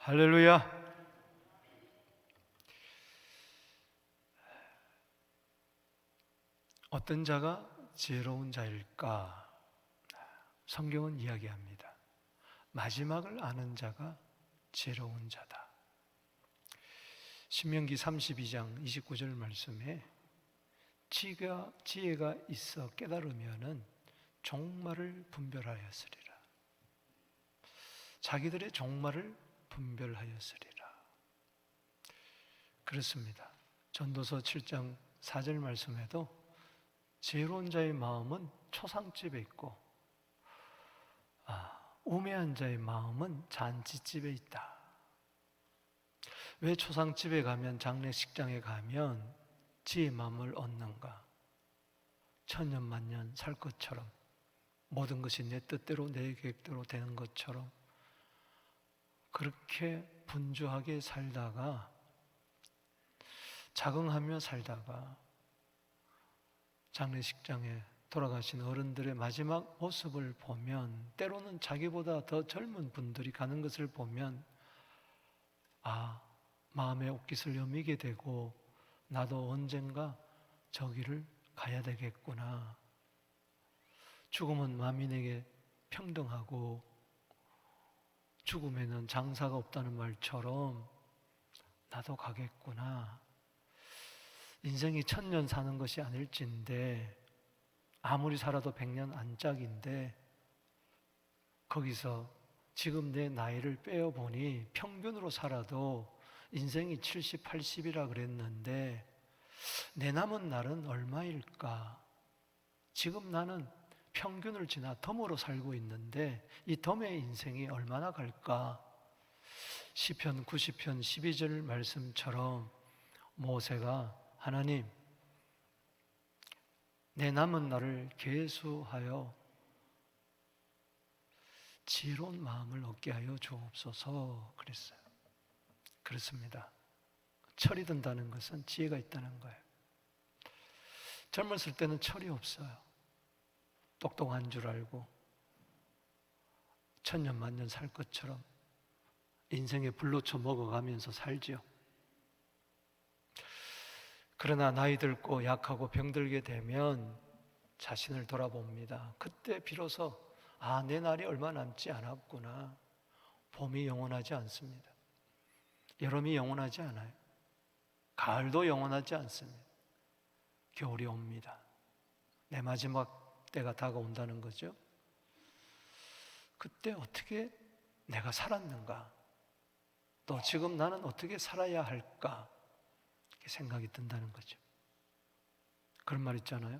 할렐루야. 어떤 자가 지혜로운 자일까? 성경은 이야기합니다. 마지막을 아는 자가 지혜로운 자다. 신명기 32장 29절 말씀에 지혜가 있어 깨달으면은 종말을 분별하였으리라. 자기들의 종말을 분별하였으리라. 그렇습니다. 전도서 7장 4절 말씀에도 지혜로운 자의 마음은 초상집에 있고 우매한 자의 마음은 잔치집에 있다. 왜 초상집에 가면, 장례식장에 가면 지혜의 마음을 얻는가? 천년만년 살 것처럼, 모든 것이 내 뜻대로 내 계획대로 되는 것처럼 그렇게 분주하게 살다가, 자긍하며 살다가 장례식장에 돌아가신 어른들의 마지막 모습을 보면, 때로는 자기보다 더 젊은 분들이 가는 것을 보면 마음의 옷깃을 여미게 되고 나도 언젠가 저기를 가야 되겠구나. 죽음은 만민에게 평등하고 죽음에는 장사가 없다는 말처럼 나도 가겠구나. 인생이 1000년 사는 것이 아닐진데, 아무리 살아도 100년 안짝인데, 거기서 지금 내 나이를 빼어보니 평균으로 살아도 인생이 70, 80이라 그랬는데 내 남은 날은 얼마일까? 지금 나는 평균을 지나 덤으로 살고 있는데 이 덤의 인생이 얼마나 갈까? 시편 90편 12절 말씀처럼 모세가 하나님, 내 남은 날을 계수하여 지혜로운 마음을 얻게 하여 주옵소서 그랬어요. 그렇습니다. 철이 든다는 것은 지혜가 있다는 거예요. 젊었을 때는 철이 없어요. 똑똑한 줄 알고 천년만년 살 것처럼 인생에 불로쳐 먹어가면서 살지요. 그러나 나이 들고 약하고 병들게 되면 자신을 돌아봅니다. 그때 비로소 내 날이 얼마 남지 않았구나. 봄이 영원하지 않습니다. 여름이 영원하지 않아요. 가을도 영원하지 않습니다. 겨울이 옵니다. 내 마지막 때가 다가온다는 거죠. 그때 어떻게 내가 살았는가? 또 지금 나는 어떻게 살아야 할까? 이렇게 생각이 든다는 거죠. 그런 말 있잖아요.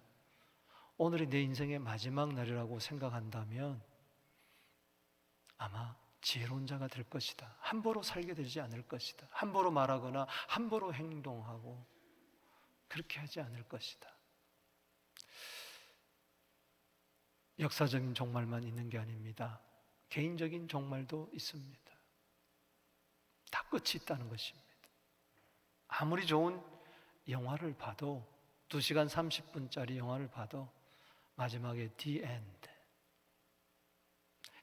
오늘이 내 인생의 마지막 날이라고 생각한다면 아마 지혜로운 자가 될 것이다. 함부로 살게 되지 않을 것이다. 함부로 말하거나 함부로 행동하고 그렇게 하지 않을 것이다. 역사적인 종말만 있는 게 아닙니다. 개인적인 종말도 있습니다. 다 끝이 있다는 것입니다. 아무리 좋은 영화를 봐도, 2시간 30분짜리 영화를 봐도 마지막에 The End,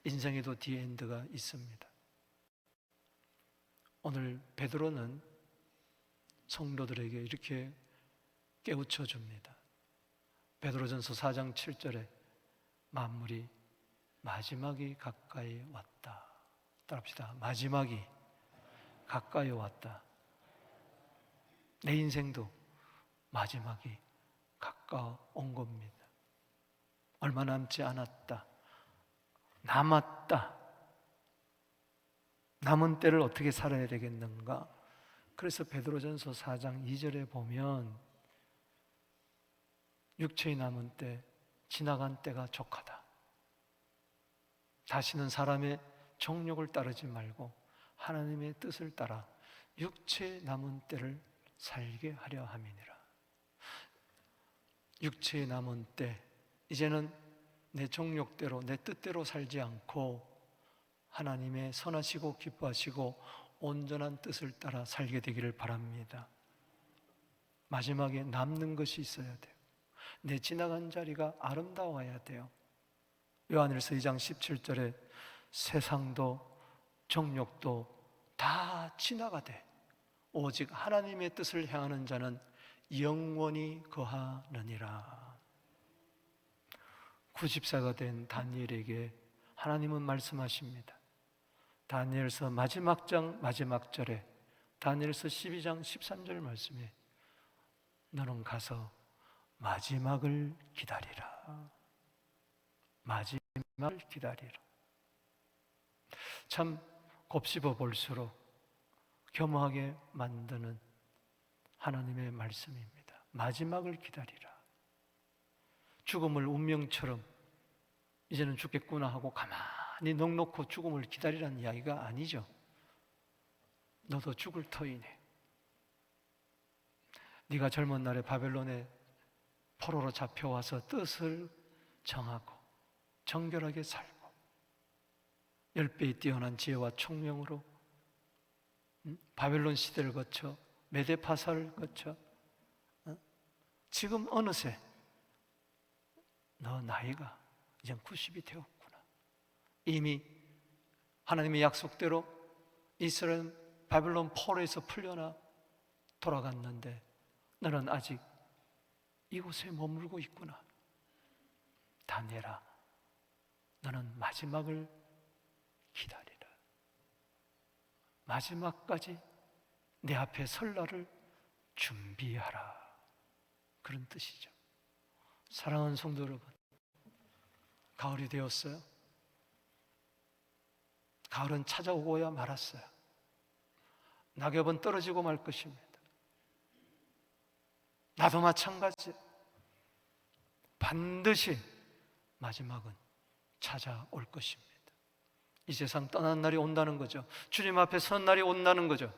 인생에도 The End가 있습니다. 오늘 베드로는 성도들에게 이렇게 깨우쳐 줍니다. 베드로전서 4장 7절에 만물이 마지막이 가까이 왔다. 따라합시다. 마지막이 가까이 왔다. 내 인생도 마지막이 가까운 겁니다. 얼마 남지 않았다. 남았다. 남은 때를 어떻게 살아야 되겠는가? 그래서 베드로전서 4장 2절에 보면 육체의 남은 때, 지나간 때가 족하다. 다시는 사람의 정욕을 따르지 말고 하나님의 뜻을 따라 육체의 남은 때를 살게 하려 함이니라. 육체의 남은 때, 이제는 내 정욕대로, 내 뜻대로 살지 않고 하나님의 선하시고 기뻐하시고 온전한 뜻을 따라 살게 되기를 바랍니다. 마지막에 남는 것이 있어야 돼요. 내 지나간 자리가 아름다워야 돼요. 요한일서 2장 17절에 세상도 정욕도 다 다 지나가되 오직 하나님의 뜻을 행하는 자는 영원히 거하느니라. 90세가 된 다니엘에게 하나님은 말씀하십니다. 다니엘서 마지막 장 마지막 절에 다니엘서 12장 13절 말씀에 너는 가서 마지막을 기다리라. 마지막을 기다리라. 참 곱씹어 볼수록 겸허하게 만드는 하나님의 말씀입니다. 마지막을 기다리라. 죽음을 운명처럼 이제는 죽겠구나 하고 가만히 넋놓고 죽음을 기다리라는 이야기가 아니죠. 너도 죽을 터이네. 네가 젊은 날에 바벨론의 포로로 잡혀와서 뜻을 정하고 정결하게 살고 10배의 뛰어난 지혜와 총명으로 바벨론 시대를 거쳐 메데파사를 거쳐 지금 어느새 너 나이가 이제 90이 되었구나. 이미 하나님의 약속대로 이스라엘 바벨론 포로에서 풀려나 돌아갔는데 너는 아직 이곳에 머물고 있구나. 다니엘아, 너는 마지막을 기다리라. 마지막까지 내 앞에 설 날을 준비하라. 그런 뜻이죠. 사랑하는 성도 여러분, 가을이 되었어요. 가을은 찾아오고야 말았어요. 낙엽은 떨어지고 말 것입니다. 나도 마찬가지. 반드시 마지막은 찾아올 것입니다. 이 세상 떠나는 날이 온다는 거죠. 주님 앞에 선 날이 온다는 거죠.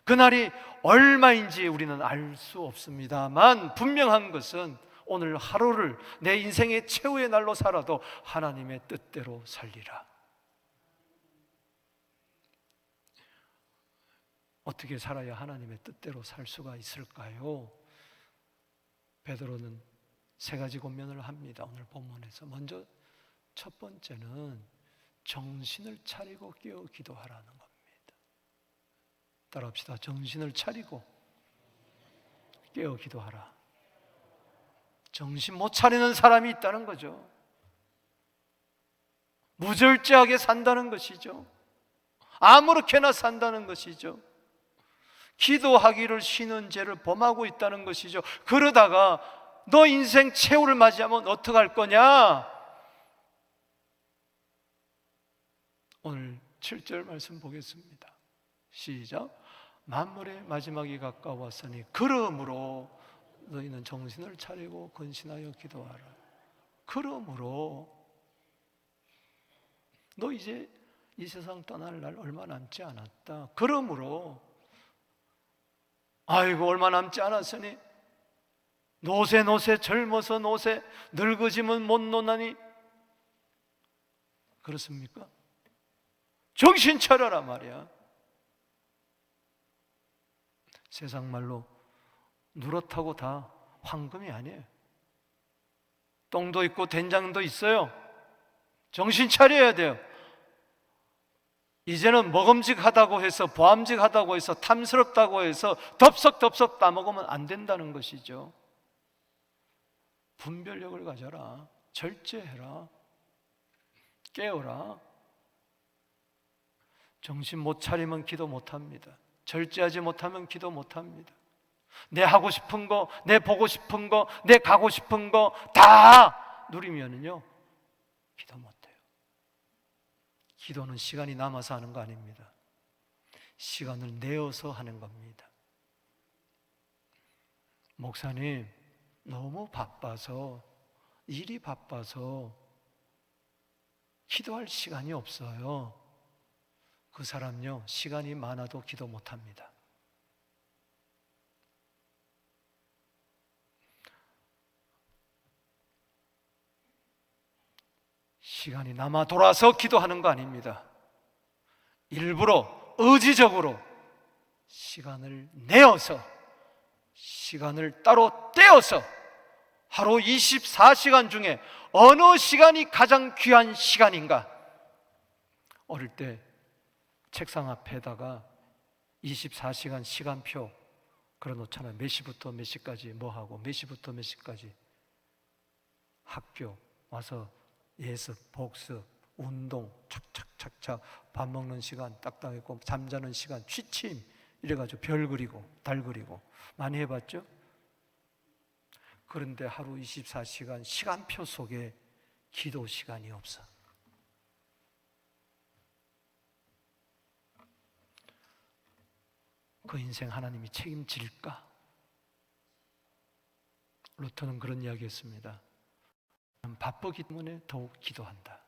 그 날이 얼마인지 우리는 알 수 없습니다만 분명한 것은 오늘 하루를 내 인생의 최후의 날로 살아도 하나님의 뜻대로 살리라. 어떻게 살아야 하나님의 뜻대로 살 수가 있을까요? 베드로는 세 가지 권면을 합니다. 오늘 본문에서 먼저 첫 번째는 정신을 차리고 깨어 기도하라는 겁니다. 따라합시다. 정신을 차리고 깨어 기도하라. 정신 못 차리는 사람이 있다는 거죠. 무절제하게 산다는 것이죠. 아무렇게나 산다는 것이죠. 기도하기를 쉬는 죄를 범하고 있다는 것이죠. 그러다가 너 인생 최후를 맞이하면 어떡할 거냐? 오늘 7절 말씀 보겠습니다. 시작. 만물의 마지막이 가까웠으니 그러므로 너희는 정신을 차리고 근신하여 기도하라. 그러므로 너 이제 이 세상 떠날 날 얼마 남지 않았다. 그러므로 아이고 얼마 남지 않았으니 노세 젊어서 노세 늙어지면 못 노나니 그렇습니까? 정신 차려라 말이야. 세상 말로 누렇다고 다 황금이 아니에요. 똥도 있고 된장도 있어요. 정신 차려야 돼요. 이제는 먹음직하다고 해서 보암직하다고 해서 탐스럽다고 해서 덥석덥석 따먹으면 안 된다는 것이죠. 분별력을 가져라. 절제해라. 깨어라. 정신 못 차리면 기도 못합니다. 절제하지 못하면 기도 못합니다. 내 하고 싶은 거, 내 보고 싶은 거, 내 가고 싶은 거 다 누리면은요 기도 못해요. 기도는 시간이 남아서 하는 거 아닙니다. 시간을 내어서 하는 겁니다. 목사님 너무 바빠서 일이 바빠서 기도할 시간이 없어요. 그 사람요 시간이 많아도 기도 못합니다. 시간이 남아 돌아서 기도하는 거 아닙니다. 일부러 의지적으로 시간을 내어서 시간을 따로 떼어서 하루 24시간 중에 어느 시간이 가장 귀한 시간인가? 어릴 때 책상 앞에다가 24시간 시간표 걸어놓잖아요. 몇 시부터 몇 시까지 뭐 하고, 몇 시부터 몇 시까지 학교 와서 예습, 복습, 운동, 착착착착, 밥 먹는 시간 딱딱했고, 잠자는 시간, 취침, 이래가지고 별 그리고 달 그리고 많이 해봤죠? 그런데 하루 24시간 시간표 속에 기도 시간이 없어. 그 인생 하나님이 책임질까? 루터는 그런 이야기했습니다. 바쁘기 때문에 더욱 기도한다.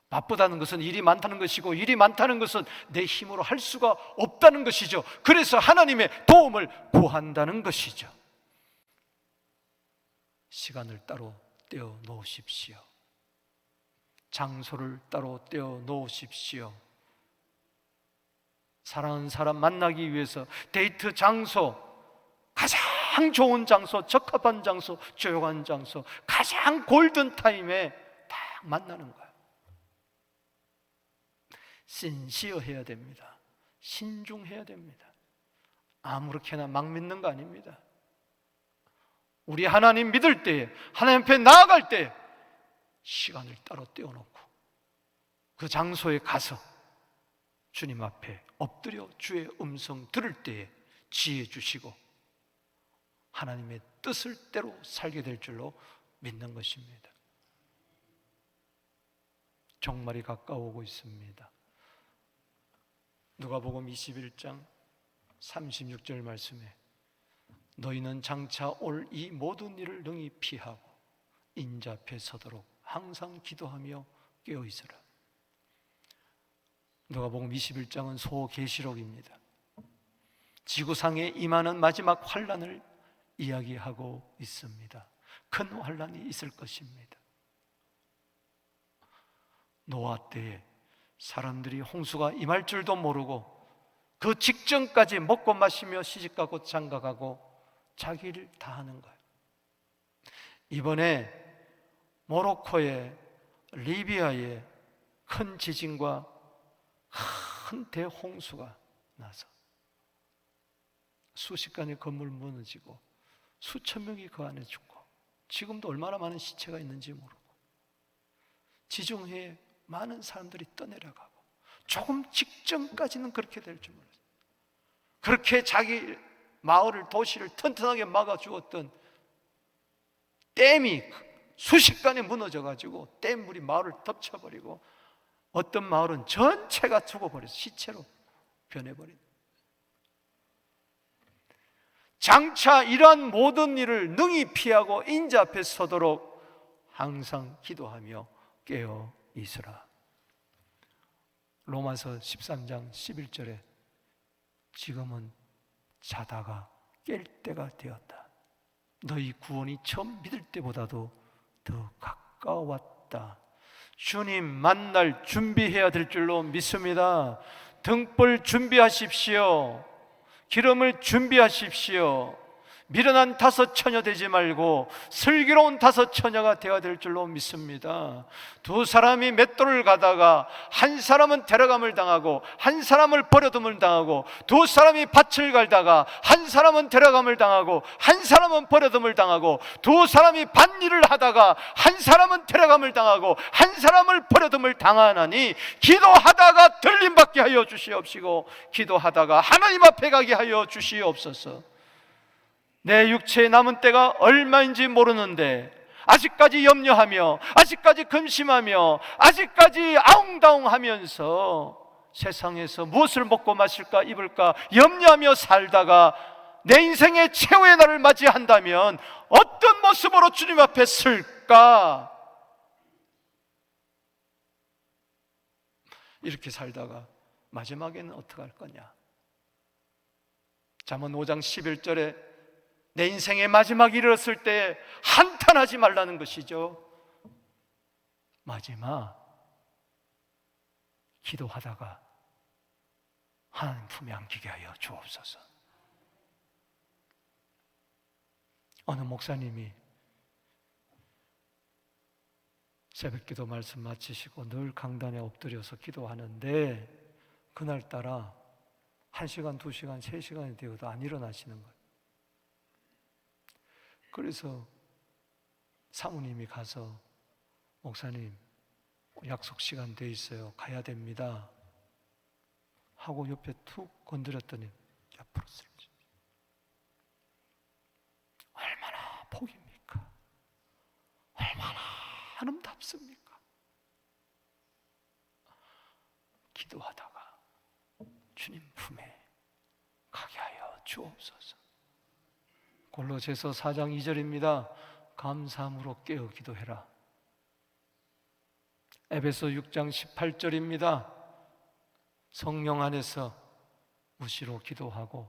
바쁘다는 것은 일이 많다는 것이고, 일이 많다는 것은 내 힘으로 할 수가 없다는 것이죠. 그래서 하나님의 도움을 구한다는 것이죠. 시간을 따로 떼어 놓으십시오. 장소를 따로 떼어 놓으십시오. 사랑하는 사람 만나기 위해서 데이트 장소, 가장 좋은 장소, 적합한 장소, 조용한 장소, 가장 골든타임에 딱 만나는 거예요. 신시어해야 됩니다. 신중해야 됩니다. 아무렇게나 막 믿는 거 아닙니다. 우리 하나님 믿을 때에, 하나님 앞에 나아갈 때 시간을 따로 떼어놓고 그 장소에 가서 주님 앞에 엎드려 주의 음성 들을 때에 지혜 주시고 하나님의 뜻을 대로 살게 될 줄로 믿는 것입니다. 종말이 가까워오고 있습니다. 누가복음 21장 36절 말씀에 너희는 장차 올 이 모든 일을 능히 피하고 인자 앞에 서도록 항상 기도하며 깨어 있으라. 누가복음 21장은 소계시록입니다. 지구상에 임하는 마지막 환난을 이야기하고 있습니다. 큰 환난이 있을 것입니다. 노아 때에 사람들이 홍수가 임할 줄도 모르고 그 직전까지 먹고 마시며 시집가고 장가가고 자기 일 다 하는 거예요. 이번에 모로코의 리비아에 큰 지진과 큰 대홍수가 나서 수십간의 건물 무너지고 수천 명이 그 안에 죽고 지금도 얼마나 많은 시체가 있는지 모르고 지중해에 많은 사람들이 떠내려가고 조금 직전까지는 그렇게 될 줄 몰랐어요. 그렇게 자기 마을을, 도시를 튼튼하게 막아주었던 댐이 수십간에 무너져가지고 댐물이 마을을 덮쳐버리고 어떤 마을은 전체가 죽어버려서 시체로 변해버린. 장차 이러한 모든 일을 능히 피하고 인자 앞에 서도록 항상 기도하며 깨어 있으라. 로마서 13장 11절에 지금은 자다가 깰 때가 되었다. 너희 구원이 처음 믿을 때보다도 더 가까웠다. 주님 만날 준비해야 될 줄로 믿습니다. 등불 준비하십시오. 기름을 준비하십시오. 미련한 다섯 처녀 되지 말고 슬기로운 다섯 처녀가 되어야 될 줄로 믿습니다. 두 사람이 맷돌을 가다가 한 사람은 데려감을 당하고 한 사람을 버려둠을 당하고 두 사람이 밭을 갈다가 한 사람은 데려감을 당하고 한 사람은 버려둠을 당하고 두 사람이 밭일을 하다가 한 사람은 데려감을 당하고 한 사람을 버려둠을 당하나니 기도하다가 들림받게 하여 주시옵시고 기도하다가 하나님 앞에 가게 하여 주시옵소서. 내 육체에 남은 때가 얼마인지 모르는데 아직까지 염려하며 아직까지 근심하며 아직까지 아웅다웅하면서 세상에서 무엇을 먹고 마실까 입을까 염려하며 살다가 내 인생의 최후의 날을 맞이한다면 어떤 모습으로 주님 앞에 설까? 이렇게 살다가 마지막에는 어떻게 할 거냐? 잠언 5장 11절에 내 인생의 마지막이 이르렀을 때 한탄하지 말라는 것이죠. 마지막 기도하다가 하나님 품에 안기게 하여 주옵소서. 어느 목사님이 새벽기도 말씀 마치시고 늘 강단에 엎드려서 기도하는데 그날따라 1시간, 2시간, 3시간이 되어도 안 일어나시는 거예요. 그래서 사모님이 가서 목사님 약속 시간 돼 있어요. 가야 됩니다. 하고 옆에 툭 건드렸더니 옆으로 쓰러지. 얼마나 복입니까? 얼마나 아름답습니까? 기도하다가 주님 품에 가게 하여 주옵소서. 골로새서 4장 2절입니다. 감사함으로 깨어 기도해라. 에베소 6장 18절입니다. 성령 안에서 무시로 기도하고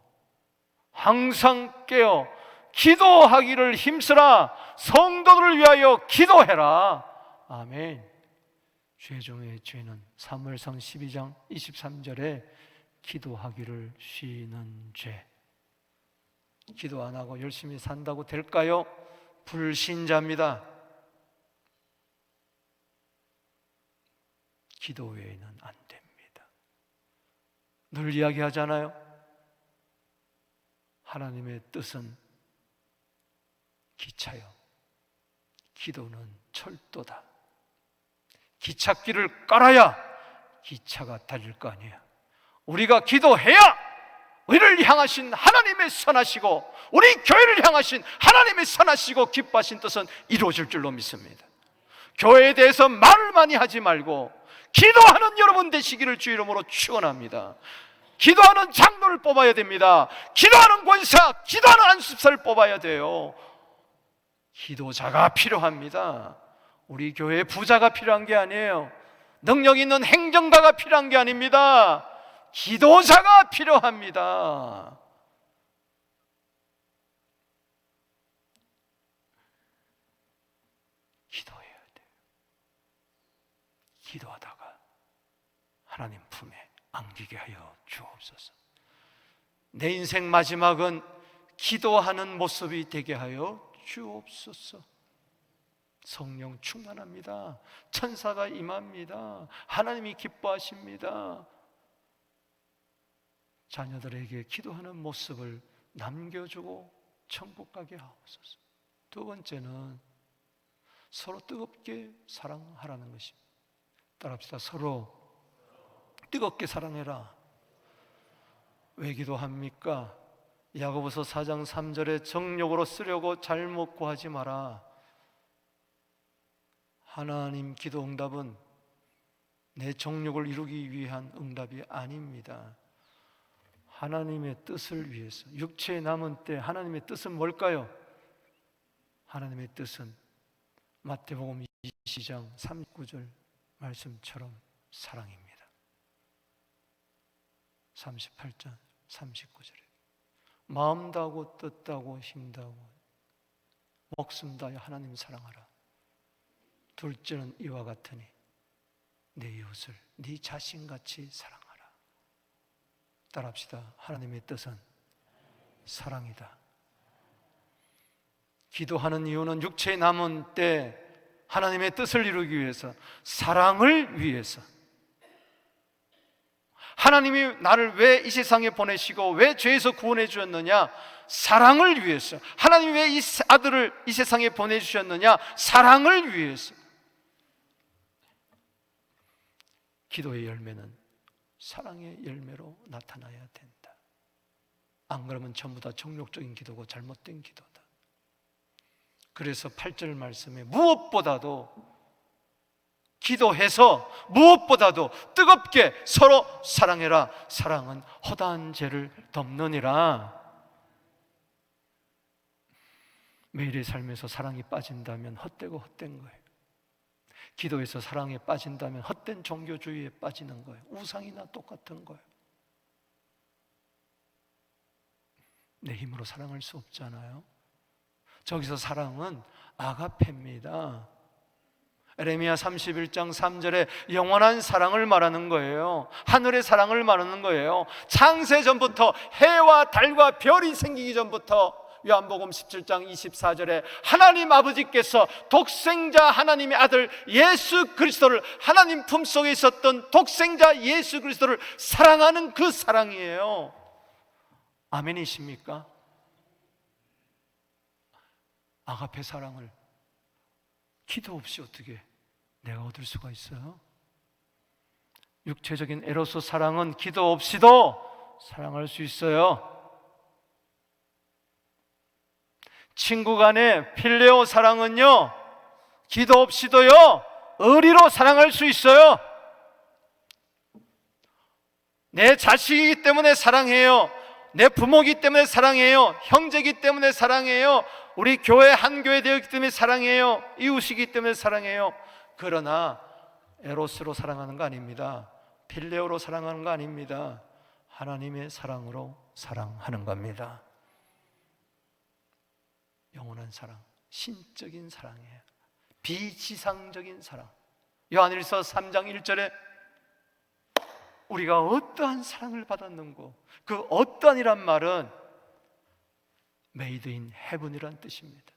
항상 깨어 기도하기를 힘쓰라. 성도들을 위하여 기도해라. 아멘. 죄 중의 죄는 사무엘상 12장 23절에 기도하기를 쉬는 죄. 기도 안 하고 열심히 산다고 될까요? 불신자입니다. 기도 외에는 안 됩니다. 늘 이야기하잖아요. 하나님의 뜻은 기차요, 기도는 철도다. 기찻길을 깔아야 기차가 달릴 거 아니에요. 우리가 기도해야 우리를 향하신 하나님의 선하시고 우리 교회를 향하신 하나님의 선하시고 기뻐하신 뜻은 이루어질 줄로 믿습니다. 교회에 대해서 말을 많이 하지 말고 기도하는 여러분 되시기를 주 이름으로 축원합니다. 기도하는 장로를 뽑아야 됩니다. 기도하는 권사, 기도하는 안수사를 뽑아야 돼요. 기도자가 필요합니다. 우리 교회에 부자가 필요한 게 아니에요. 능력 있는 행정가가 필요한 게 아닙니다. 기도자가 필요합니다. 기도해야 돼요. 기도하다가 하나님 품에 안기게 하여 주옵소서. 내 인생 마지막은 기도하는 모습이 되게 하여 주옵소서. 성령 충만합니다. 천사가 임합니다. 하나님이 기뻐하십니다. 자녀들에게 기도하는 모습을 남겨주고 천국 가게 하옵소서. 두 번째는 서로 뜨겁게 사랑하라는 것입니다. 따라합시다. 서로 뜨겁게 사랑해라. 왜 기도합니까? 야고보서 4장 3절에 정욕으로 쓰려고 잘못 구하지 마라. 하나님 기도 응답은 내 정욕을 이루기 위한 응답이 아닙니다. 하나님의 뜻을 위해서, 육체에 남은 때 하나님의 뜻은 뭘까요? 하나님의 뜻은 마태복음 22장 39절 말씀처럼 사랑입니다. 38장 39절에 마음 다하고 뜻 다하고 힘 다하고 목숨 다하여 하나님 사랑하라. 둘째는 이와 같으니 내 이웃을 네 자신같이 사랑하라. 따라합시다. 하나님의 뜻은 사랑이다. 기도하는 이유는 육체에 남은 때 하나님의 뜻을 이루기 위해서, 사랑을 위해서. 하나님이 나를 왜 이 세상에 보내시고 왜 죄에서 구원해 주셨느냐? 사랑을 위해서. 하나님이 왜 이 아들을 이 세상에 보내주셨느냐? 사랑을 위해서. 기도의 열매는 사랑의 열매로 나타나야 된다. 안 그러면 전부 다 정욕적인 기도고 잘못된 기도다. 그래서 8절 말씀에 무엇보다도 기도해서 무엇보다도 뜨겁게 서로 사랑해라. 사랑은 허다한 죄를 덮느니라. 매일의 삶에서 사랑이 빠진다면 헛되고 헛된 거예요. 기도에서 사랑에 빠진다면 헛된 종교주의에 빠지는 거예요. 우상이나 똑같은 거예요. 내 힘으로 사랑할 수 없잖아요. 저기서 사랑은 아가페입니다. 에레미야 31장 3절에 영원한 사랑을 말하는 거예요. 하늘의 사랑을 말하는 거예요. 창세 전부터, 해와 달과 별이 생기기 전부터 요한복음 17장 24절에 하나님 아버지께서 독생자 하나님의 아들 예수 그리스도를, 하나님 품속에 있었던 독생자 예수 그리스도를 사랑하는 그 사랑이에요. 아멘이십니까? 아가페 사랑을 기도 없이 어떻게 내가 얻을 수가 있어요? 육체적인 에로스 사랑은 기도 없이도 사랑할 수 있어요. 친구 간의 필레오 사랑은요, 기도 없이도요, 의리로 사랑할 수 있어요. 내 자식이기 때문에 사랑해요. 내 부모이기 때문에 사랑해요. 형제이기 때문에 사랑해요. 우리 교회 한 교회 되었기 때문에 사랑해요. 이웃이기 때문에 사랑해요. 그러나 에로스로 사랑하는 거 아닙니다. 필레오로 사랑하는 거 아닙니다. 하나님의 사랑으로 사랑하는 겁니다. 영원한 사랑, 신적인 사랑이에요. 비지상적인 사랑. 요한일서 3장 1절에 우리가 어떠한 사랑을 받았는고, 그 어떠한이란 말은 Made in Heaven이란 뜻입니다.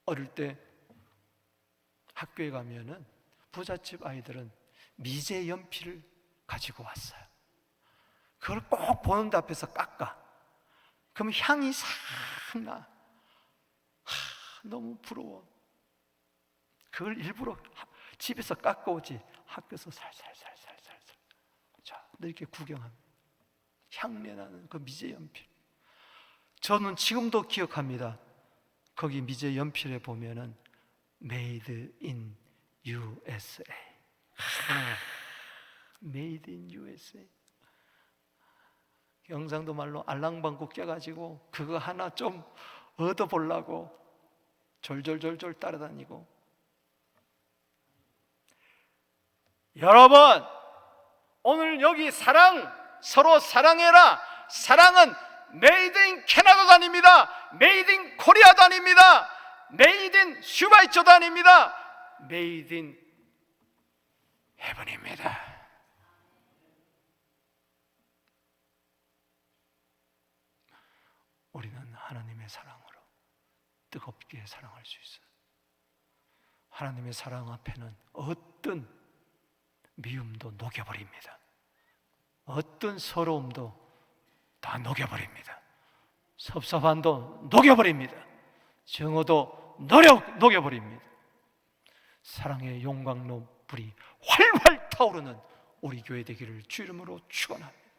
어릴 때 학교에 가면은 부잣집 아이들은 미제 연필을 가지고 왔어요. 그걸 꼭 보는 데 앞에서 깎아. 그럼 향이 싹 나. 너무 부러워. 그걸 일부러 집에서 깎아오지 학교에서 살살살살살살 자, 이렇게 구경합니다. 향내 나는 그 미제 연필. 저는 지금도 기억합니다. 거기 미제 연필에 보면은 Made in USA. Made in USA. 경상도 말로 알랑방구 껴가지고 그거 하나 좀 얻어보려고 졸졸졸졸 따라다니고. 여러분, 오늘 여기 사랑, 서로 사랑해라. 사랑은 메이드 인 캐나다도 아닙니다. 메이드 인 코리아도 아닙니다. 메이드 인 슈바이처도 아닙니다. 메이드 인 헤븐입니다. 우리는 하나님의 사랑으로 뜨겁게 사랑할 수 있어요. 하나님의 사랑 앞에는 어떤 미움도 녹여버립니다. 어떤 서러움도 다 녹여버립니다. 섭섭함도 녹여버립니다. 정오도 녹여버립니다. 사랑의 용광로 불이 활활 타오르는 우리 교회 되기를 주 이름으로 축원합니다.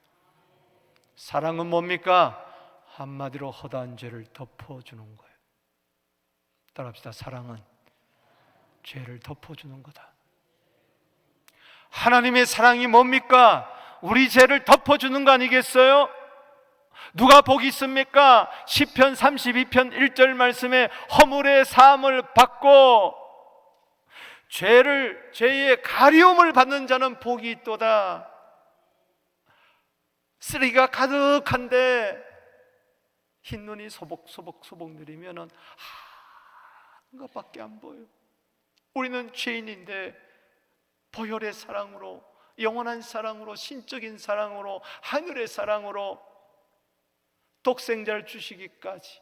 사랑은 뭡니까? 한마디로 허다한 죄를 덮어주는 거예요. 따라합시다. 사랑은 죄를 덮어주는 거다. 하나님의 사랑이 뭡니까? 우리 죄를 덮어주는 거 아니겠어요? 누가 복이 있습니까? 시편 32편 1절 말씀에 허물의 사함을 받고 죄의 가리움을 받는 자는 복이 있도다. 쓰레기가 가득한데 흰눈이 소복소복 내리면은 한 것밖에 안 보여. 우리는 죄인인데 보혈의 사랑으로, 영원한 사랑으로, 신적인 사랑으로, 하늘의 사랑으로 독생자를 주시기까지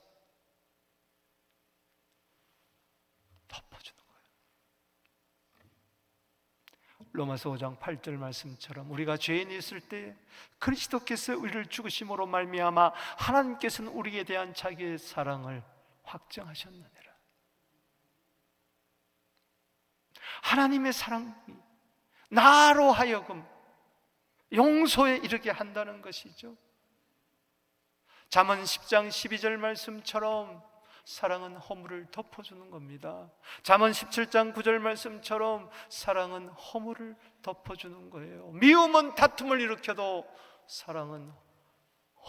덮어주는 거예요. 로마서 5장 8절 말씀처럼 우리가 죄인이 있을 때 그리스도께서 우리를 죽으심으로 말미암아 하나님께서는 우리에 대한 자기의 사랑을 확정하셨느니라. 하나님의 사랑이 나로 하여금 용서에 이르게 한다는 것이죠. 잠언 10장 12절 말씀처럼 사랑은 허물을 덮어주는 겁니다. 잠언 17장 9절 말씀처럼 사랑은 허물을 덮어주는 거예요. 미움은 다툼을 일으켜도 사랑은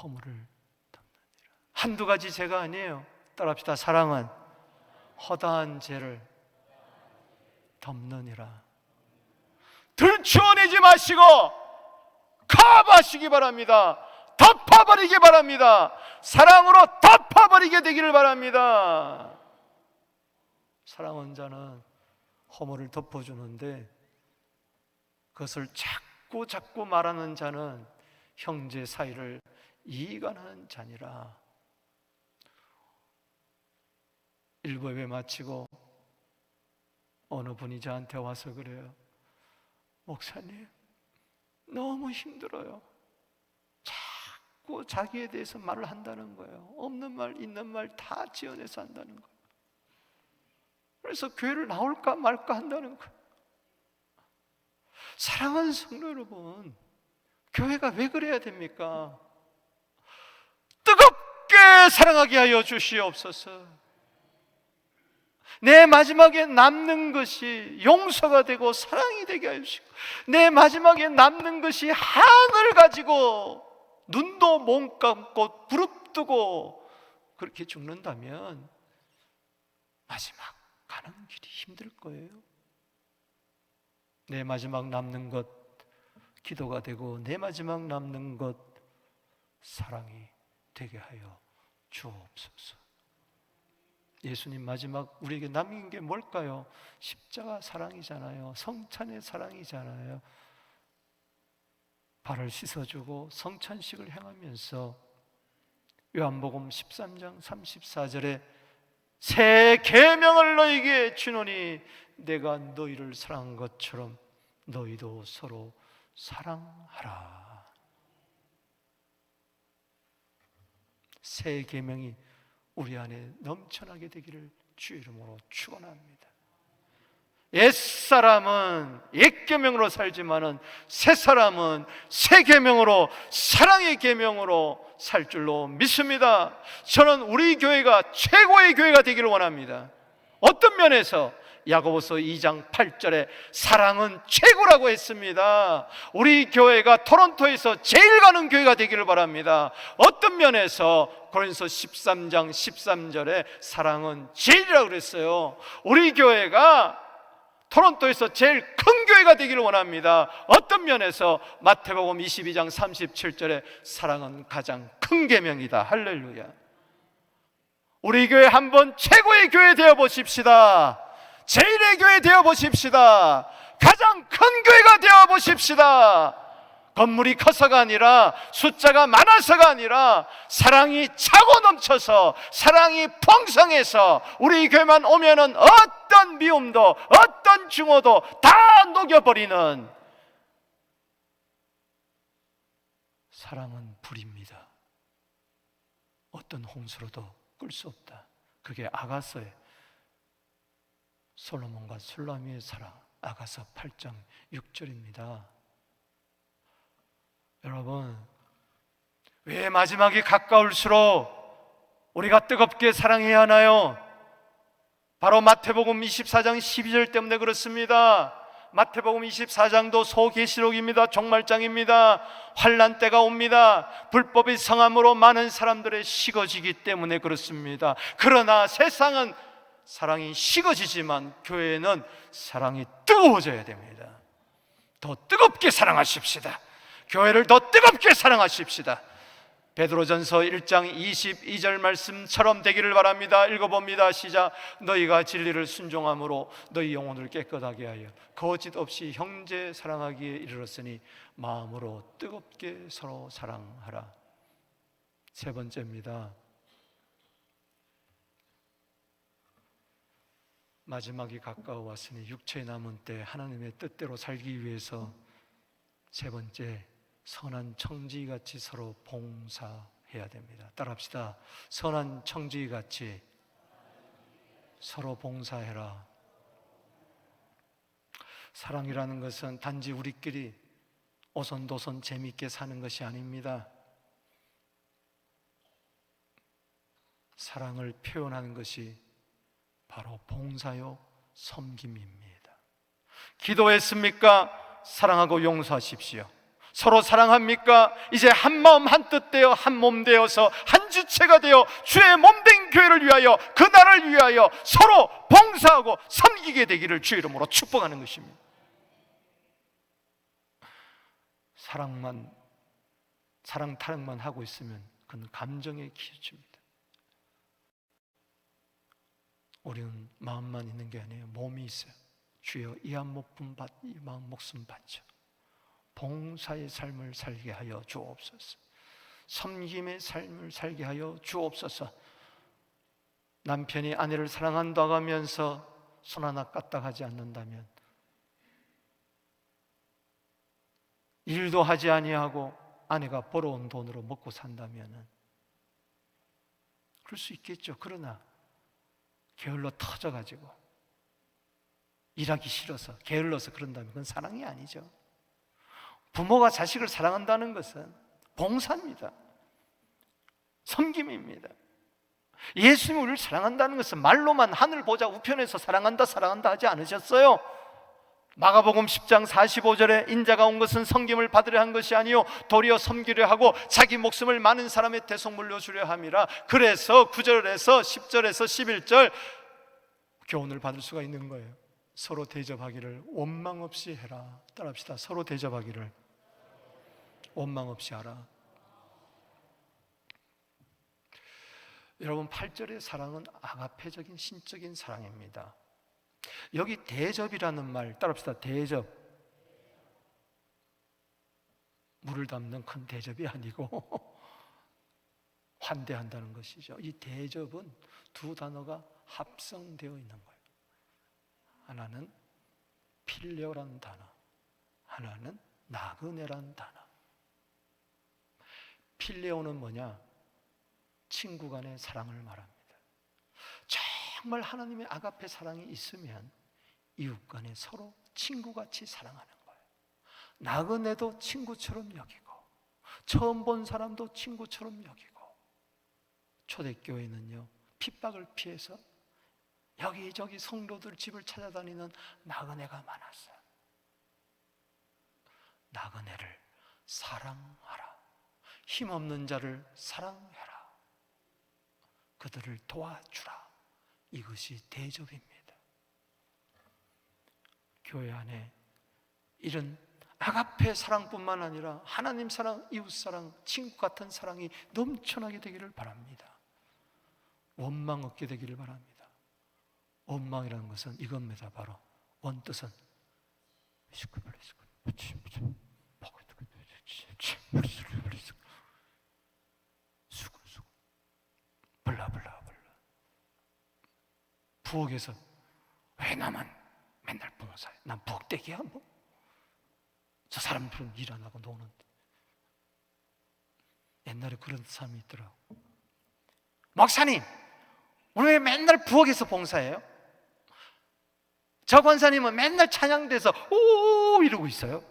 허물을 덮느니라. 한두 가지 죄가 아니에요. 따라합시다. 사랑은 허다한 죄를 덮느니라. 들추어내지 마시고 커버하시기 바랍니다. 덮어버리기 바랍니다. 사랑으로 덮어버리게 되기를 바랍니다. 사랑하는 자는 허물을 덮어주는데 그것을 자꾸 말하는 자는 형제 사이를 이간하는 자니라. 일부 예배 마치고 어느 분이 저한테 와서 그래요. 목사님, 너무 힘들어요. 자꾸 자기에 대해서 말을 한다는 거예요. 없는 말, 있는 말 다 지어내서 한다는 거예요. 그래서 교회를 나올까 말까 한다는 거예요. 사랑하는 성도 여러분, 교회가 왜 그래야 됩니까? 뜨겁게 사랑하게 하여 주시옵소서. 내 마지막에 남는 것이 용서가 되고 사랑이 되게 하여 주시고, 내 마지막에 남는 것이 한을 가지고 눈도 못 감고 부릅뜨고 그렇게 죽는다면 마지막 가는 길이 힘들 거예요. 내 마지막 남는 것 기도가 되고, 내 마지막 남는 것 사랑이 되게 하여 주옵소서. 예수님 마지막 우리에게 남긴 게 뭘까요? 십자가 사랑이잖아요. 성찬의 사랑이잖아요. 발을 씻어주고 성찬식을 행하면서 요한복음 13장 34절에 새 계명을 너희에게 주노니 내가 너희를 사랑한 것처럼 너희도 서로 사랑하라. 새 계명이 우리 안에 넘쳐나게 되기를 주 이름으로 축원합니다. 옛사람은 옛계명으로 살지만은 새사람은 새 계명으로, 사랑의 계명으로 살 줄로 믿습니다. 저는 우리 교회가 최고의 교회가 되기를 원합니다. 어떤 면에서? 야고보서 2장 8절에 사랑은 최고라고 했습니다. 우리 교회가 토론토에서 제일 가는 교회가 되기를 바랍니다. 어떤 면에서? 고린도서 13장 13절에 사랑은 제일이라고 그랬어요. 우리 교회가 토론토에서 제일 큰 교회가 되기를 원합니다. 어떤 면에서? 마태복음 22장 37절에 사랑은 가장 큰 계명이다. 할렐루야. 우리 교회 한번 최고의 교회 되어 보십시다. 제일의 교회 되어 보십시다. 가장 큰 교회가 되어 보십시다. 건물이 커서가 아니라, 숫자가 많아서가 아니라, 사랑이 차고 넘쳐서, 사랑이 풍성해서 우리 교회만 오면은 어떤 미움도, 어떤 증오도 다 녹여버리는, 사랑은 불입니다. 어떤 홍수로도 끌 수 없다. 그게 아가서의, 솔로몬과 술라미의 사랑, 아가서 8장 6절입니다. 여러분, 왜 마지막이 가까울수록 우리가 뜨겁게 사랑해야 하나요? 바로 마태복음 24장 12절 때문에 그렇습니다. 마태복음 24장도 소계시록입니다. 종말장입니다. 환난 때가 옵니다. 불법이 성함으로 많은 사람들의 식어지기 때문에 그렇습니다. 그러나 세상은 사랑이 식어지지만 교회는 사랑이 뜨거워져야 됩니다. 더 뜨겁게 사랑하십시다. 교회를 더 뜨겁게 사랑하십시다. 베드로전서 1장 22절 말씀처럼 되기를 바랍니다. 읽어봅니다. 시작. 너희가 진리를 순종함으로 너희 영혼을 깨끗하게 하여 거짓 없이 형제 사랑하기에 이르렀으니 마음으로 뜨겁게 서로 사랑하라. 세 번째입니다. 마지막이 가까워 왔으니 육체의 남은 때 하나님의 뜻대로 살기 위해서 세 번째, 선한 청지기같이 서로 봉사해야 됩니다. 따라합시다. 선한 청지기같이 서로 봉사해라. 사랑이라는 것은 단지 우리끼리 오손도손 재미있게 사는 것이 아닙니다. 사랑을 표현하는 것이 바로 봉사요 섬김입니다. 기도했습니까? 사랑하고 용서하십시오. 서로 사랑합니까? 이제 한 마음 한 뜻 되어 한 몸 되어서 한 지체가 되어 주의 몸된 교회를 위하여, 그 나라를 위하여 서로 봉사하고 섬기게 되기를 주 이름으로 축복하는 것입니다. 사랑 타령만 하고 있으면 그건 감정의 기준입니다. 우리는 마음만 있는 게 아니에요. 몸이 있어요. 주여 이 한 목숨 이 마음 목숨 바쳐 봉사의 삶을 살게 하여 주옵소서. 섬김의 삶을 살게 하여 주옵소서. 남편이 아내를 사랑한다고 하면서 손 하나 까딱하지 않는다면, 일도 하지 아니하고 아내가 벌어온 돈으로 먹고 산다면 그럴 수 있겠죠. 그러나 게을러 터져가지고 일하기 싫어서 게을러서 그런다면 그건 사랑이 아니죠. 부모가 자식을 사랑한다는 것은 봉사입니다. 섬김입니다. 예수님이 우리를 사랑한다는 것은 말로만 하늘 보자 우편에서 사랑한다 사랑한다 하지 않으셨어요. 마가복음 10장 45절에 인자가 온 것은 섬김을 받으려 한 것이 아니요 도리어 섬기려 하고 자기 목숨을 많은 사람의 대속 물려주려 함이라. 그래서 9절에서 10절에서 11절 교훈을 받을 수가 있는 거예요. 서로 대접하기를 원망 없이 해라. 따라합시다. 서로 대접하기를 원망 없이 하라. 여러분, 8절의 사랑은 아가페적인 신적인 사랑입니다. 여기 대접이라는 말 따라합시다. 대접. 물을 담는 큰 대접이 아니고 환대한다는 것이죠. 이 대접은 두 단어가 합성되어 있는 거예요. 하나는 필레오라는 단어, 하나는 나그네라는 단어. 필레오는 뭐냐? 친구 간의 사랑을 말합니다. 정말 하나님의 아가페 사랑이 있으면 이웃 간에 서로 친구같이 사랑하는 거예요. 나그네도 친구처럼 여기고 처음 본 사람도 친구처럼 여기고. 초대교회는요, 핍박을 피해서 여기저기 성도들 집을 찾아다니는 나그네가 많았어요. 나그네를 사랑하라. 힘없는 자를 사랑해라. 그들을 도와주라. 이것이 대접입니다. 교회 안에 이런 아가페 사랑뿐만 아니라 하나님 사랑, 이웃 사랑, 친구 같은 사랑이 넘쳐나게 되기를 바랍니다. 원망 없게 되기를 바랍니다. 원망이라는 것은 이겁니다. 바로 원뜻은 블라블라블라. 부엌에서 왜 나만 맨날 봉사해? 난 부엌대기야 뭐? 저 사람들은 일 안 하고 노는데. 옛날에 그런 사람이 있더라고. 목사님, 오늘 왜 맨날 부엌에서 봉사해요? 저 권사님은 맨날 찬양돼서 오 이러고 있어요.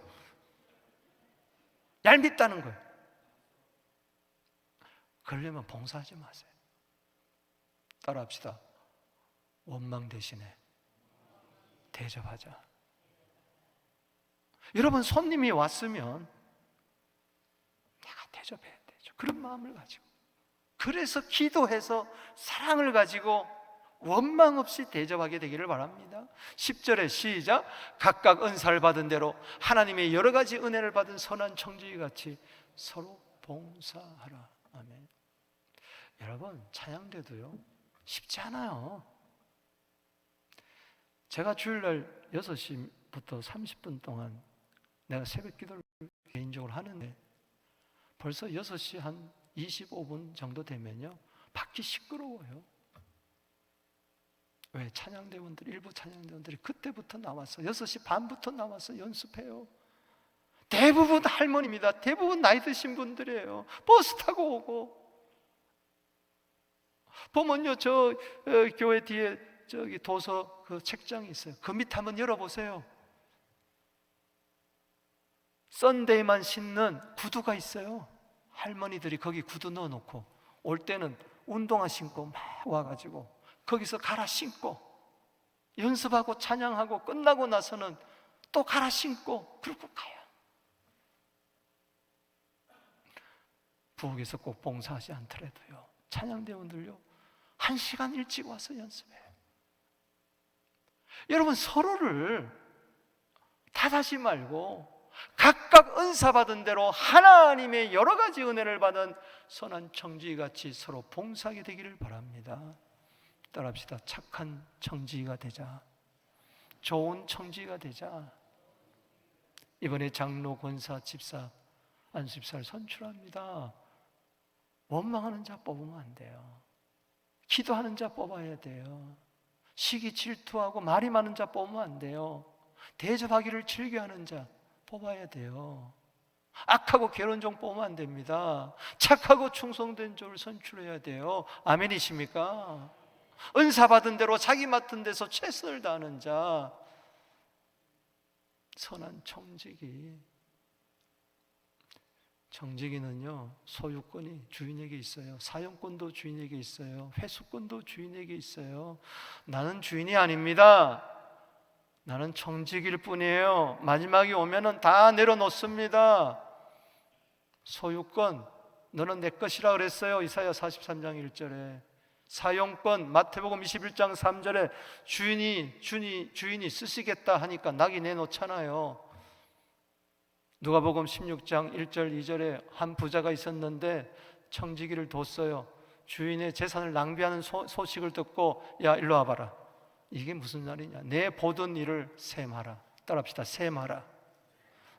얄밉다는 거예요. 그러려면 봉사하지 마세요. 따라합시다. 원망 대신에 대접하자. 여러분, 손님이 왔으면 내가 대접해야 되죠. 그런 마음을 가지고, 그래서 기도해서 사랑을 가지고 원망 없이 대접하게 되기를 바랍니다. 10절에 시작. 각각 은사를 받은 대로 하나님의 여러 가지 은혜를 받은 선한 청지기 같이 서로 봉사하라. 아멘. 여러분, 찬양대도요 쉽지 않아요. 제가 주일날 6시부터 30분 동안 내가 새벽 기도를 개인적으로 하는데 벌써 6시 한 25분 정도 되면요 밖이 시끄러워요. 왜? 찬양대원들이, 일부 찬양대원들이 그때부터 나와서 6시 반부터 나와서 연습해요. 대부분 할머니입니다. 대부분 나이 드신 분들이에요. 버스 타고 오고. 보면요, 저 교회 뒤에 저기 도서 그 책장이 있어요. 그 밑에 한번 열어보세요. 썬데이만 신는 구두가 있어요. 할머니들이 거기 구두 넣어놓고 올 때는 운동화 신고 막 와가지고 거기서 갈아 신고 연습하고 찬양하고 끝나고 나서는 또 갈아 신고 그러고 가요. 부엌에서 꼭 봉사하지 않더라도요 찬양대원들요 1시간 일찍 와서 연습해요. 여러분, 서로를 탓하지 말고 각각 은사 받은 대로 하나님의 여러 가지 은혜를 받은 선한 청지기같이 서로 봉사하게 되기를 바랍니다. 따라합시다. 착한 청지기가 되자. 좋은 청지기가 되자. 이번에 장로, 권사, 집사, 안수집사를 선출합니다. 원망하는 자 뽑으면 안 돼요. 기도하는 자 뽑아야 돼요. 시기 질투하고 말이 많은 자 뽑으면 안 돼요. 대접하기를 즐겨하는 자 뽑아야 돼요. 악하고 게으른 종 뽑으면 안 됩니다. 착하고 충성된 종을 선출해야 돼요. 아멘이십니까? 은사 받은 대로 자기 맡은 데서 최선을 다하는 자, 선한 청지기. 청지기는요, 소유권이 주인에게 있어요. 사용권도 주인에게 있어요. 회수권도 주인에게 있어요. 나는 주인이 아닙니다. 나는 청지기일 뿐이에요. 마지막이 오면은 다 내려놓습니다. 소유권, 너는 내 것이라 그랬어요. 이사야 43장 1절에. 사용권, 마태복음 21장 3절에 주인이 쓰시겠다 하니까 낙이 내놓잖아요. 누가복음 16장 1절 2절에 한 부자가 있었는데 청지기를 뒀어요. 주인의 재산을 낭비하는 소식을 듣고, 야 일로 와봐라. 이게 무슨 말이냐? 내 보던 일을 셈하라. 따라합시다. 셈하라.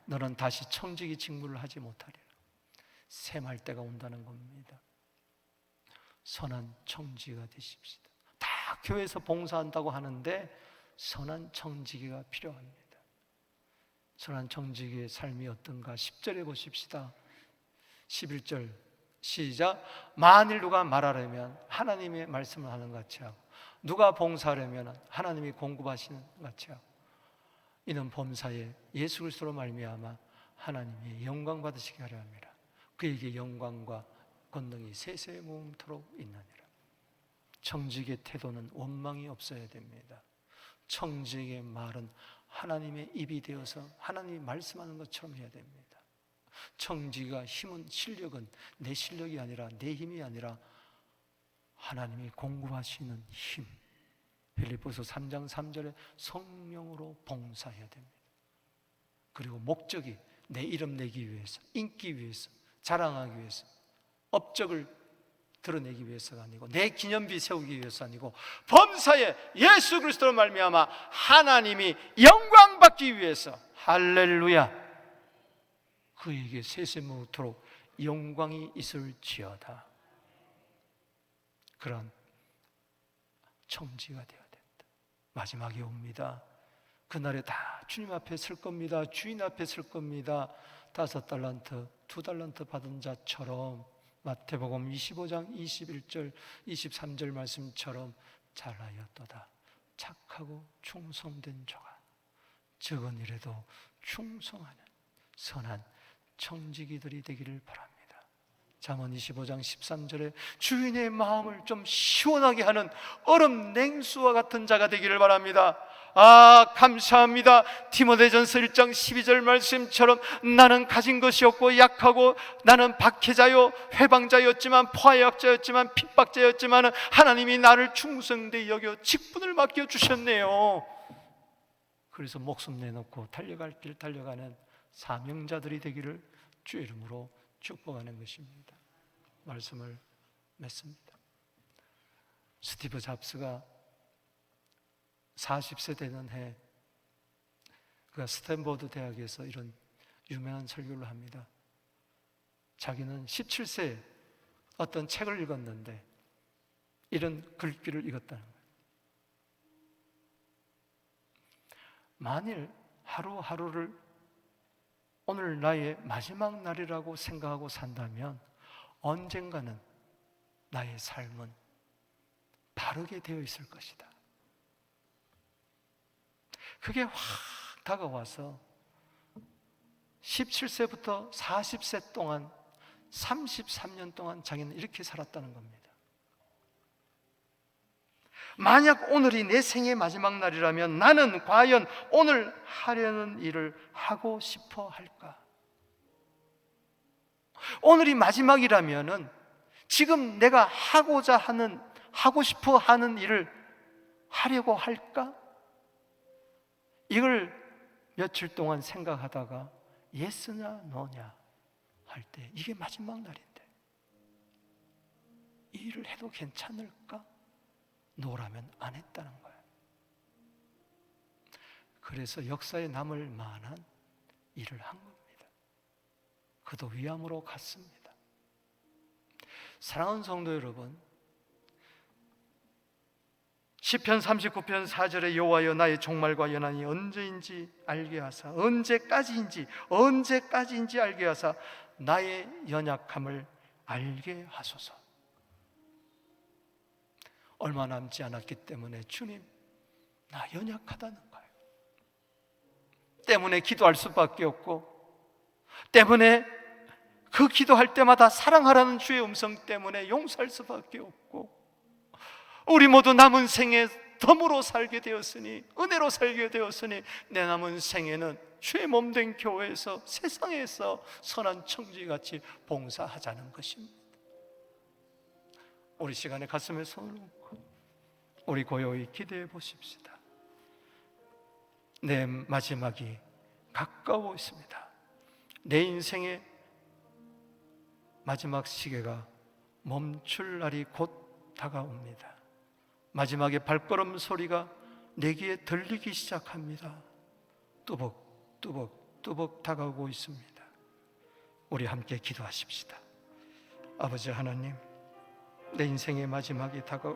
너는 다시 청지기 직무를 하지 못하리라. 셈할 때가 온다는 겁니다. 선한 청지기가 되십시다. 다 교회에서 봉사한다고 하는데 선한 청지기가 필요합니다. 선한 청지기의 삶이 어떤가? 10절에 보십시다. 11절 시작. 만일 누가 말하려면 하나님의 말씀을 하는 것 같이 하고, 누가 봉사하려면 하나님이 공급하시는 것 같이 하고, 이는 범사에 예수 그리스도로 말미암아 하나님이 영광 받으시게 하려 함이라. 그에게 영광과 권능이 세세 무음토록 있느니라. 청지기의 태도는 원망이 없어야 됩니다. 청지기의 말은 하나님의 입이 되어서 하나님이 말씀하는 것처럼 해야 됩니다. 청지기가 힘은, 실력은 내 실력이 아니라, 내 힘이 아니라 하나님이 공급하시는 힘. 빌립보서 3장 3절에 성령으로 봉사해야 됩니다. 그리고 목적이 내 이름 내기 위해서, 인기 위해서, 자랑하기 위해서, 업적을 드러내기 위해서가 아니고, 내 기념비 세우기 위해서 아니고, 범사에 예수 그리스도로 말미암아 하나님이 영광 받기 위해서, 할렐루야, 그에게 세세무토록 영광이 있을지어다. 그런 청지가 되어야 된다. 마지막이 옵니다. 그날에 다 주님 앞에 설 겁니다. 주인 앞에 설 겁니다. 5달란트, 2달란트 받은 자처럼, 마태복음 25장 21절 23절 말씀처럼 잘하였도다. 착하고 충성된 자가, 적은 일에도 충성하는 선한 청지기들이 되기를 바랍니다. 잠언 25장 13절에 주인의 마음을 좀 시원하게 하는 얼음 냉수와 같은 자가 되기를 바랍니다. 아, 감사합니다. 디모데전서 1장 12절 말씀처럼 나는 가진 것이 없고 약하고 나는 박해자요 회방자였지만, 포화약자였지만, 핍박자였지만 하나님이 나를 충성되이 여겨 직분을 맡겨주셨네요. 그래서 목숨 내놓고 달려갈 길 달려가는 사명자들이 되기를 주의 이름으로 축복하는 것입니다. 말씀을 맺습니다. 스티브 잡스가 40세 되는 해, 그가 스탠퍼드 대학에서 이런 유명한 설교를 합니다. 자기는 17세에 어떤 책을 읽었는데 이런 글귀를 읽었다는 거예요. 만일 하루하루를 오늘 나의 마지막 날이라고 생각하고 산다면 언젠가는 나의 삶은 바르게 되어 있을 것이다. 그게 확 다가와서 17세부터 40세 동안 33년 동안 자기는 이렇게 살았다는 겁니다. 만약 오늘이 내 생의 마지막 날이라면 나는 과연 오늘 하려는 일을 하고 싶어 할까? 오늘이 마지막이라면은 지금 내가 하고 싶어 하는 일을 하려고 할까? 이걸 며칠 동안 생각하다가 예스냐 노냐 할 때 이게 마지막 날인데 이 일을 해도 괜찮을까? 노라면 안 했다는 거예요. 그래서 역사에 남을 만한 일을 한 겁니다. 그도 위암으로 갔습니다. 사랑하는 성도 여러분, 시편 39편 4절에 여호와여 나의 종말과 연한이 언제인지 알게 하사, 언제까지인지 알게 하사 나의 연약함을 알게 하소서. 얼마 남지 않았기 때문에 주님, 나 연약하다는 거예요. 때문에 기도할 수밖에 없고, 때문에 그 기도할 때마다 사랑하라는 주의 음성 때문에 용서할 수밖에 없고, 우리 모두 남은 생에 덤으로 살게 되었으니, 은혜로 살게 되었으니 내 남은 생에는 주의 몸된 교회에서, 세상에서 선한 청지같이 봉사하자는 것입니다. 우리 시간에 가슴에 손을 얹고 우리 고요히 기도해 보십시다. 내 마지막이 가까워 있습니다. 내 인생의 마지막 시계가 멈출 날이 곧 다가옵니다. 마지막에 발걸음 소리가 내 귀에 들리기 시작합니다. 뚜벅뚜벅 다가오고 있습니다. 우리 함께 기도하십시다. 아버지 하나님, 내 인생의 마지막이 다가올